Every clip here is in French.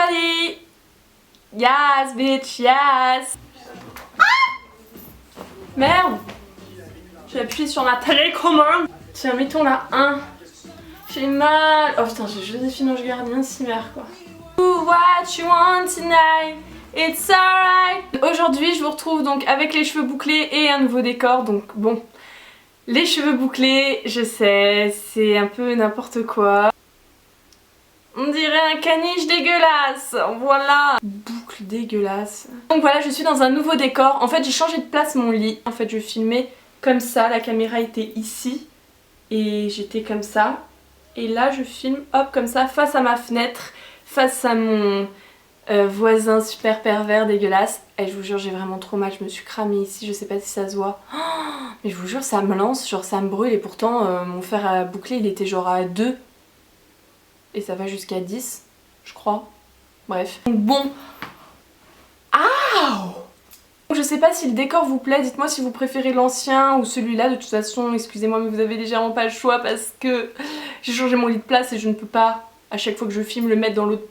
ready? Yes, bitch, yes. Ah, merde, j'ai appuyé sur ma télécommande. Tiens, mettons la 1. J'ai mal. Oh putain, j'ai Joséphine Ange Gardien, mère quoi. Do what you want tonight, it's alright. Aujourd'hui, je vous retrouve donc avec les cheveux bouclés et un nouveau décor. Donc bon, les cheveux bouclés, je sais, c'est un peu n'importe quoi. On dirait un caniche dégueulasse, voilà. Boucle dégueulasse. Donc voilà, je suis dans un nouveau décor. En fait, j'ai changé de place mon lit. En fait, je filmais comme ça, la caméra était ici. Et j'étais comme ça. Et là, je filme, hop, comme ça, face à ma fenêtre. Face à mon voisin super pervers dégueulasse. Et je vous jure, j'ai vraiment trop mal, je me suis cramée ici, je sais pas si ça se voit. Oh, mais je vous jure, ça me lance, genre ça me brûle. Et pourtant, mon fer à boucler, il était genre à 2. Et ça va jusqu'à 10, je crois. Bref. Bon. Aouh! Je sais pas si le décor vous plaît, dites-moi si vous préférez l'ancien ou celui-là. De toute façon, excusez-moi, mais vous avez légèrement pas le choix parce que j'ai changé mon lit de place et je ne peux pas, à chaque fois que je filme, le mettre dans l'autre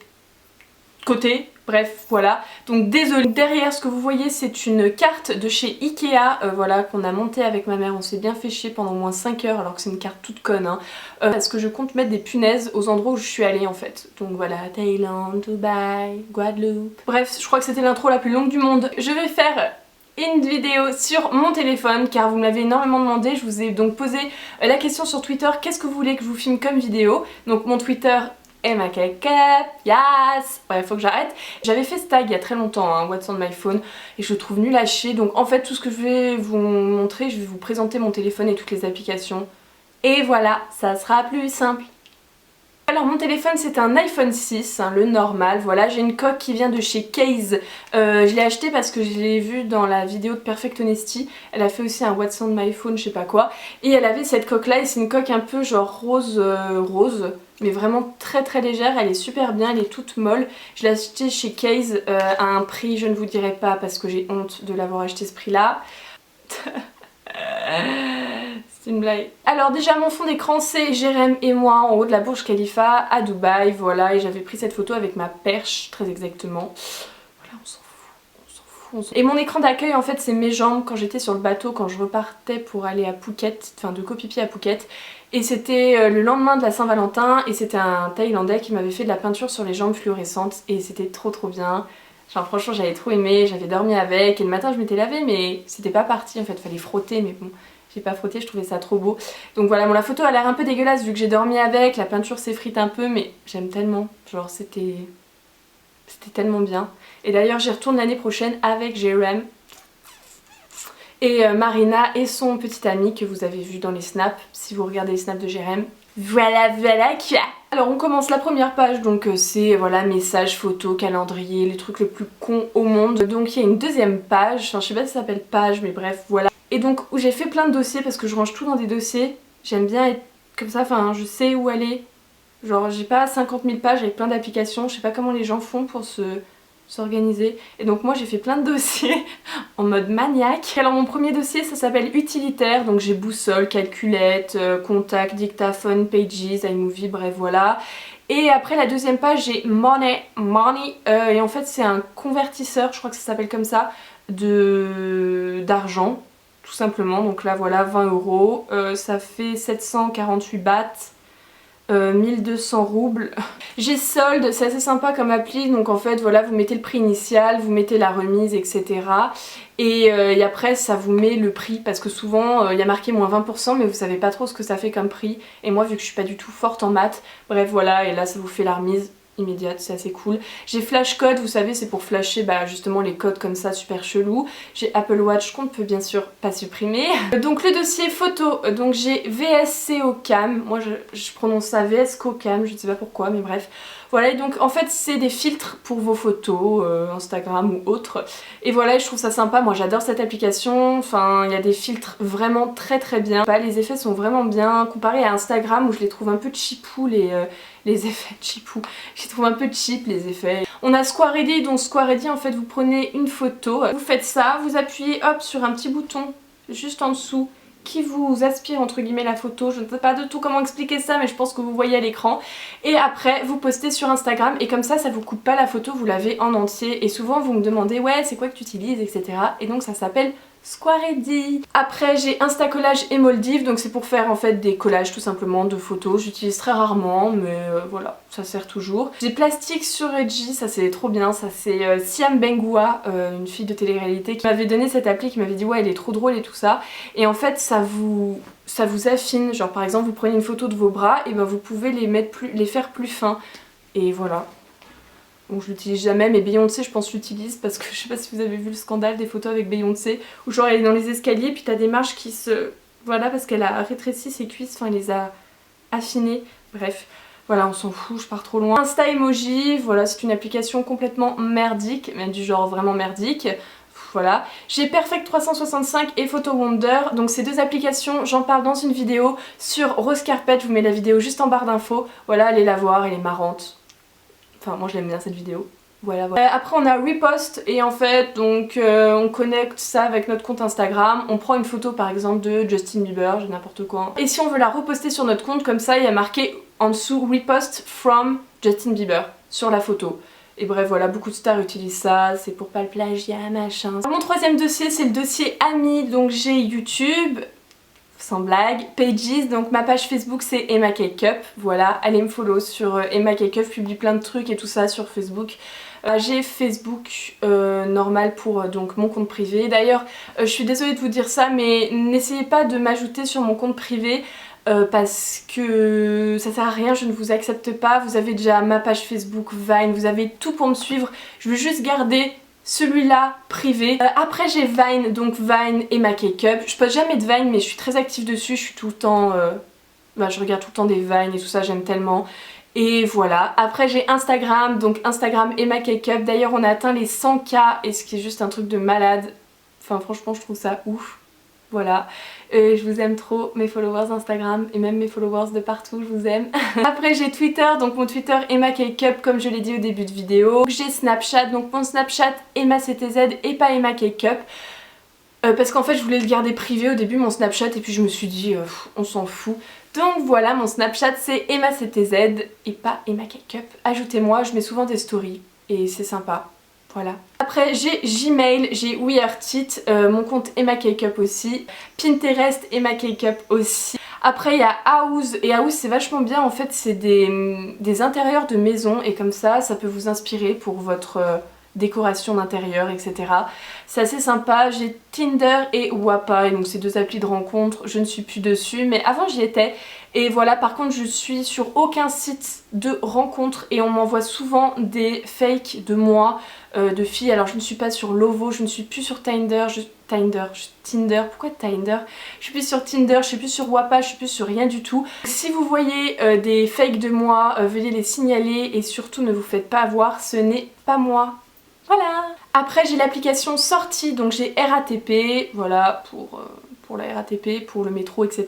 côté. Bref, voilà. Donc désolée. Derrière, ce que vous voyez, c'est une carte de chez Ikea, voilà, qu'on a montée avec ma mère. On s'est bien fait chier pendant au moins 5 heures, alors que c'est une carte toute conne, hein. Parce que je compte mettre des punaises aux endroits où je suis allée, en fait. Donc voilà, Thaïlande, Dubaï, Guadeloupe. Bref, je crois que c'était l'intro la plus longue du monde. Je vais faire une vidéo sur mon téléphone car vous me l'avez énormément demandé. Je vous ai donc posé la question sur Twitter, qu'est-ce que vous voulez que je vous filme comme vidéo. Donc mon Twitter est ma caquette, yes. Ouais, faut que j'arrête. J'avais fait ce tag il y a très longtemps, hein, What's on my phone, et je le trouve nul à chier. Donc en fait tout ce que je vais vous montrer, je vais vous présenter mon téléphone et toutes les applications. Et voilà, ça sera plus simple. Alors mon téléphone c'est un iPhone 6, hein, le normal, voilà, j'ai une coque qui vient de chez Case. Je l'ai acheté parce que je l'ai vu dans la vidéo de Perfect Honesty. Elle a fait aussi un What's on my phone, je sais pas quoi. Et elle avait cette coque là et c'est une coque un peu genre rose, mais vraiment très très légère, elle est super bien, elle est toute molle. Je l'ai acheté chez Case à un prix, je ne vous dirai pas parce que j'ai honte de l'avoir acheté ce prix là. C'est une blague. Alors déjà mon fond d'écran c'est Jérém et moi en haut de la Burj Khalifa à Dubaï, voilà, et j'avais pris cette photo avec ma perche très exactement. Voilà, on s'en fout. Et mon écran d'accueil en fait c'est mes jambes quand j'étais sur le bateau, quand je repartais pour aller à Phuket, enfin de Koh Phi Phi à Phuket. Et c'était le lendemain de la Saint-Valentin et c'était un Thaïlandais qui m'avait fait de la peinture sur les jambes fluorescentes et c'était trop bien. Genre franchement j'avais trop aimé, j'avais dormi avec et le matin je m'étais lavée mais c'était pas parti en fait, fallait frotter mais bon. J'ai pas frotté, je trouvais ça trop beau. Donc voilà, bon la photo a l'air un peu dégueulasse vu que j'ai dormi avec, la peinture s'effrite un peu mais j'aime tellement, genre c'était tellement bien. Et d'ailleurs j'y retourne l'année prochaine avec Jérém et Marina et son petit ami que vous avez vu dans les snaps, si vous regardez les snaps de Jérém. Voilà quoi. Alors on commence la première page, donc c'est voilà messages, photos, calendrier, les trucs les plus cons au monde. Donc il y a une deuxième page, enfin je sais pas si ça s'appelle page mais bref voilà. Et donc où j'ai fait plein de dossiers parce que je range tout dans des dossiers. J'aime bien être comme ça, enfin je sais où aller. Genre j'ai pas 50 000 pages avec plein d'applications, je sais pas comment les gens font pour s'organiser. Et donc moi j'ai fait plein de dossiers en mode maniaque. Alors mon premier dossier ça s'appelle utilitaire, donc j'ai boussole, calculette, contact, dictaphone, pages, iMovie, bref voilà. Et après la deuxième page j'ai money, et en fait c'est un convertisseur, je crois que ça s'appelle comme ça, d'argent tout simplement. Donc là voilà 20 €, ça fait 748 bahts. 1200 roubles. J'ai solde, c'est assez sympa comme appli, donc en fait voilà vous mettez le prix initial, vous mettez la remise etc. Et après ça vous met le prix parce que souvent il y a marqué moins 20% mais vous savez pas trop ce que ça fait comme prix. Et moi vu que je suis pas du tout forte en maths, bref voilà, et là ça vous fait la remise immédiate, c'est assez cool. J'ai flash code, vous savez c'est pour flasher justement les codes comme ça super chelou. J'ai Apple Watch qu'on ne peut bien sûr pas supprimer. Donc le dossier photo, donc j'ai VSCO Cam, moi je prononce ça VSCO Cam, je ne sais pas pourquoi mais bref. Voilà, et donc en fait c'est des filtres pour vos photos, Instagram ou autres. Et voilà, je trouve ça sympa, moi j'adore cette application, enfin il y a des filtres vraiment très bien. Les effets sont vraiment bien, comparé à Instagram où je les trouve un peu cheapou les effets cheapou. Je les trouve un peu cheap les effets. On a Squaready, donc Squaready en fait vous prenez une photo, vous faites ça, vous appuyez hop sur un petit bouton juste en dessous qui vous aspire entre guillemets la photo. Je ne sais pas du tout comment expliquer ça, mais je pense que vous voyez à l'écran. Et après vous postez sur Instagram et comme ça vous coupe pas la photo, vous l'avez en entier. Et souvent vous me demandez ouais c'est quoi que tu utilises, etc. Et donc ça s'appelle Squaready. Après j'ai Instacollage et Moldiv, donc c'est pour faire en fait des collages tout simplement de photos. J'utilise très rarement mais voilà, ça sert toujours. J'ai Plastique sur Edgy, ça c'est trop bien, ça c'est Siam Bengua, une fille de télé-réalité qui m'avait donné cette appli, qui m'avait dit ouais elle est trop drôle et tout ça. Et en fait ça vous affine, genre par exemple vous prenez une photo de vos bras et ben vous pouvez les faire plus fins. Et voilà. Bon je l'utilise jamais mais Beyoncé je pense l'utilise parce que je sais pas si vous avez vu le scandale des photos avec Beyoncé où genre elle est dans les escaliers puis t'as des marches qui se... Voilà parce qu'elle a rétréci ses cuisses, enfin elle les a affinées, bref. Voilà on s'en fout, je pars trop loin. Insta Emoji, voilà c'est une application complètement merdique, mais du genre vraiment merdique. Voilà. J'ai Perfect 365 et Photo Wonder, donc ces deux applications j'en parle dans une vidéo sur Rose Carpet, je vous mets la vidéo juste en barre d'infos. Voilà allez la voir, elle est marrante. Enfin moi je l'aime bien cette vidéo. Voilà, voilà. Après on a Repost et en fait donc on connecte ça avec notre compte Instagram. On prend une photo par exemple de Justin Bieber, j'ai n'importe quoi. Et si on veut la reposter sur notre compte comme ça il y a marqué en dessous Repost from Justin Bieber sur la photo. Et bref voilà, beaucoup de stars utilisent ça, c'est pour pas le plagiat machin. Mon troisième dossier c'est le dossier Amis, donc j'ai YouTube. Sans blague, Pages, donc ma page Facebook c'est Emma Cake Up, voilà, allez me follow sur Emma Cake Up, je publie plein de trucs et tout ça sur Facebook. J'ai Facebook normal pour donc mon compte privé, d'ailleurs je suis désolée de vous dire ça mais n'essayez pas de m'ajouter sur mon compte privé parce que ça sert à rien, je ne vous accepte pas, vous avez déjà ma page Facebook, Vine, vous avez tout pour me suivre, je veux juste garder celui-là privé. Après j'ai Vine, donc Vine et ma Cake Up. Je poste jamais de Vine mais je suis très active dessus, je suis tout le temps... je regarde tout le temps des Vines et tout ça, j'aime tellement. Et voilà. Après j'ai Instagram, donc Instagram et ma Cake Up. D'ailleurs on a atteint les 100K et ce qui est juste un truc de malade. Enfin franchement je trouve ça ouf. Voilà, je vous aime trop, mes followers Instagram et même mes followers de partout, je vous aime. Après j'ai Twitter, donc mon Twitter Emma Cake Up comme je l'ai dit au début de vidéo. J'ai Snapchat, donc mon Snapchat Emma CTZ et pas Emma Cake Up. Parce qu'en fait je voulais le garder privé au début mon Snapchat et puis je me suis dit on s'en fout. Donc voilà, mon Snapchat c'est Emma CTZ et pas Emma Cake Up. Ajoutez-moi, je mets souvent des stories et c'est sympa. Voilà. Après j'ai Gmail, j'ai WeArtIt, mon compte Emma Cake Up aussi, Pinterest Emma Cake Up aussi. Après il y a House et House c'est vachement bien en fait, c'est des intérieurs de maison et comme ça peut vous inspirer pour votre décoration d'intérieur etc. C'est assez sympa. J'ai Tinder et Wapa et donc ces deux applis de rencontre, je ne suis plus dessus mais avant j'y étais. Et voilà, par contre je suis sur aucun site de rencontre et on m'envoie souvent des fakes de moi, de filles. Alors je ne suis pas sur Lovo, je ne suis plus sur Tinder, Tinder, pourquoi Tinder? Je suis plus sur Tinder, je suis plus sur Wapa, je suis plus sur rien du tout. Si vous voyez des fakes de moi, veuillez les signaler et surtout ne vous faites pas avoir, ce n'est pas moi. Voilà. Après j'ai l'application Sortie, donc j'ai RATP, voilà pour la RATP, pour le métro, etc.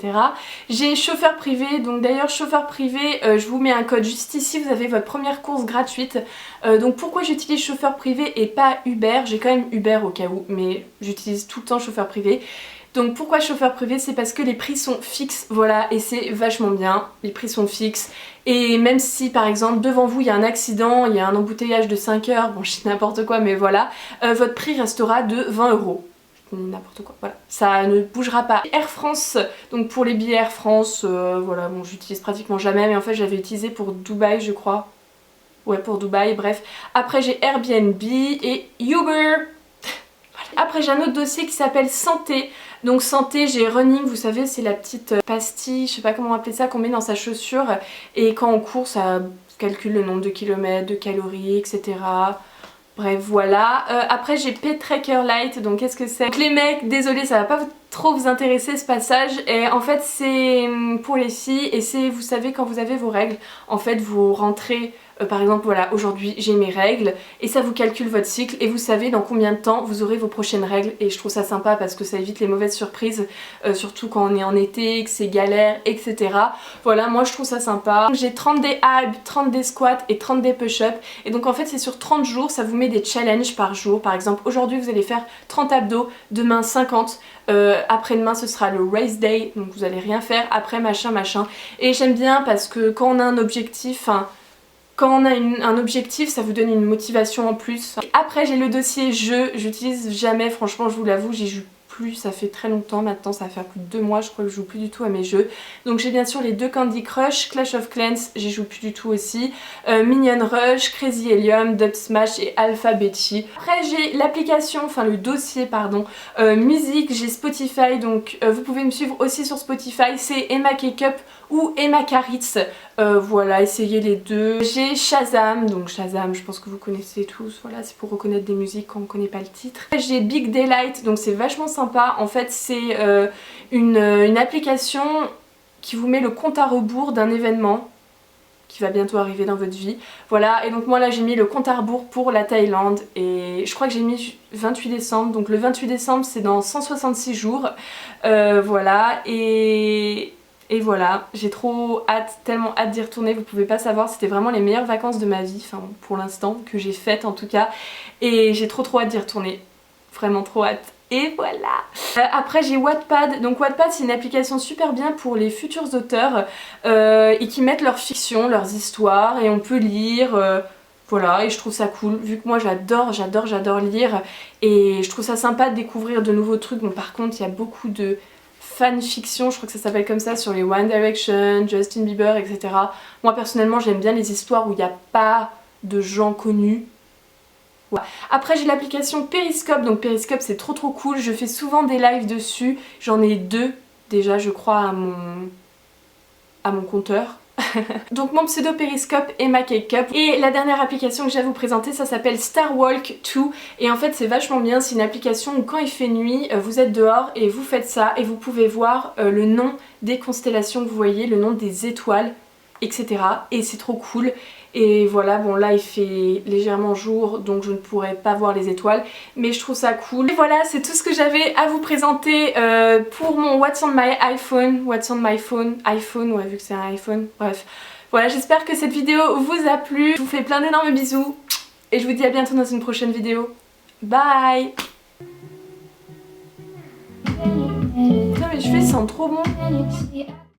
J'ai chauffeur privé, donc d'ailleurs chauffeur privé, je vous mets un code juste ici, vous avez votre première course gratuite. Donc pourquoi j'utilise chauffeur privé et pas Uber? J'ai quand même Uber au cas où, mais j'utilise tout le temps chauffeur privé. Donc pourquoi chauffeur privé? C'est parce que les prix sont fixes, voilà, et c'est vachement bien, les prix sont fixes. Et même si par exemple devant vous il y a un accident, il y a un embouteillage de 5 heures, bon je dis n'importe quoi mais voilà, votre prix restera de 20 €. N'importe quoi, voilà, ça ne bougera pas. Air France, donc pour les billets Air France, voilà, bon j'utilise pratiquement jamais mais en fait j'avais utilisé pour Dubaï je crois. Ouais pour Dubaï, bref. Après j'ai Airbnb et Uber. Après j'ai un autre dossier qui s'appelle Santé. Donc Santé, j'ai Running, vous savez c'est la petite pastille, je sais pas comment appeler ça, qu'on met dans sa chaussure et quand on court ça calcule le nombre de kilomètres, de calories, etc. Bref voilà. Après j'ai P-Tracker Lite, donc qu'est-ce que c'est? Donc les mecs, désolé ça va pas trop vous intéresser ce passage et en fait c'est pour les filles et c'est, vous savez quand vous avez vos règles, en fait vous rentrez par exemple voilà aujourd'hui j'ai mes règles et ça vous calcule votre cycle et vous savez dans combien de temps vous aurez vos prochaines règles et je trouve ça sympa parce que ça évite les mauvaises surprises surtout quand on est en été, que c'est galère etc. Voilà moi je trouve ça sympa. J'ai 30 des abs, 30 des squats et 30 des push-ups et donc en fait c'est sur 30 jours, ça vous met des challenges par jour. Par exemple aujourd'hui vous allez faire 30 abdos, demain 50, Après-demain ce sera le race day, donc vous allez rien faire, après machin machin. Et j'aime bien parce que quand on a un objectif, quand on a un objectif, ça vous donne une motivation en plus. Après j'ai le dossier jeu, j'utilise jamais, franchement je vous l'avoue, j'y joue plus, ça fait très longtemps maintenant, ça va faire plus de 2 mois je crois que je joue plus du tout à mes jeux. Donc j'ai bien sûr les 2 Candy Crush, Clash of Clans, j'y joue plus du tout aussi, Minion Rush, Crazy Helium, Dub Smash et Alpha Betty. Après j'ai l'application, enfin le dossier pardon, musique, j'ai Spotify, donc vous pouvez me suivre aussi sur Spotify, c'est Emma Cake-up ou Emma Caritz, voilà, essayez les deux. J'ai Shazam, donc Shazam je pense que vous connaissez tous, voilà, c'est pour reconnaître des musiques quand on connaît pas le titre. J'ai Big Daylight, donc c'est vachement sympa, en fait c'est une application qui vous met le compte à rebours d'un événement qui va bientôt arriver dans votre vie. Voilà, et donc moi là j'ai mis le compte à rebours pour la Thaïlande et je crois que j'ai mis 28 décembre, donc le 28 décembre c'est dans 166 jours, voilà, et voilà, j'ai trop hâte, tellement hâte d'y retourner, vous pouvez pas savoir, c'était vraiment les meilleures vacances de ma vie, enfin pour l'instant, que j'ai faites en tout cas, et j'ai trop hâte d'y retourner, vraiment trop hâte. Et voilà. Après j'ai Wattpad, donc Wattpad c'est une application super bien pour les futurs auteurs et qui mettent leurs fictions, leurs histoires et on peut lire, voilà, et je trouve ça cool vu que moi j'adore lire et je trouve ça sympa de découvrir de nouveaux trucs. Bon par contre il y a beaucoup de fanfiction, je crois que ça s'appelle comme ça, sur les One Direction, Justin Bieber, etc. Moi personnellement j'aime bien les histoires où il n'y a pas de gens connus. Ouais. Après j'ai l'application Periscope, donc Periscope c'est trop cool, je fais souvent des lives dessus, j'en ai 2 déjà je crois à mon compteur. Donc mon pseudo Periscope est ma Cake-up. Et la dernière application que j'ai à vous présenter, ça s'appelle Starwalk 2 et en fait c'est vachement bien, c'est une application où quand il fait nuit, vous êtes dehors et vous faites ça et vous pouvez voir le nom des constellations que vous voyez, le nom des étoiles, etc. Et c'est trop cool. Et voilà, bon là il fait légèrement jour donc je ne pourrai pas voir les étoiles, mais je trouve ça cool. Et voilà, c'est tout ce que j'avais à vous présenter pour mon What's on my iPhone. What's on my phone, iPhone, ouais vu que c'est un iPhone, bref. Voilà, j'espère que cette vidéo vous a plu. Je vous fais plein d'énormes bisous et je vous dis à bientôt dans une prochaine vidéo. Bye. Putain mais je fais, ça sent trop bon.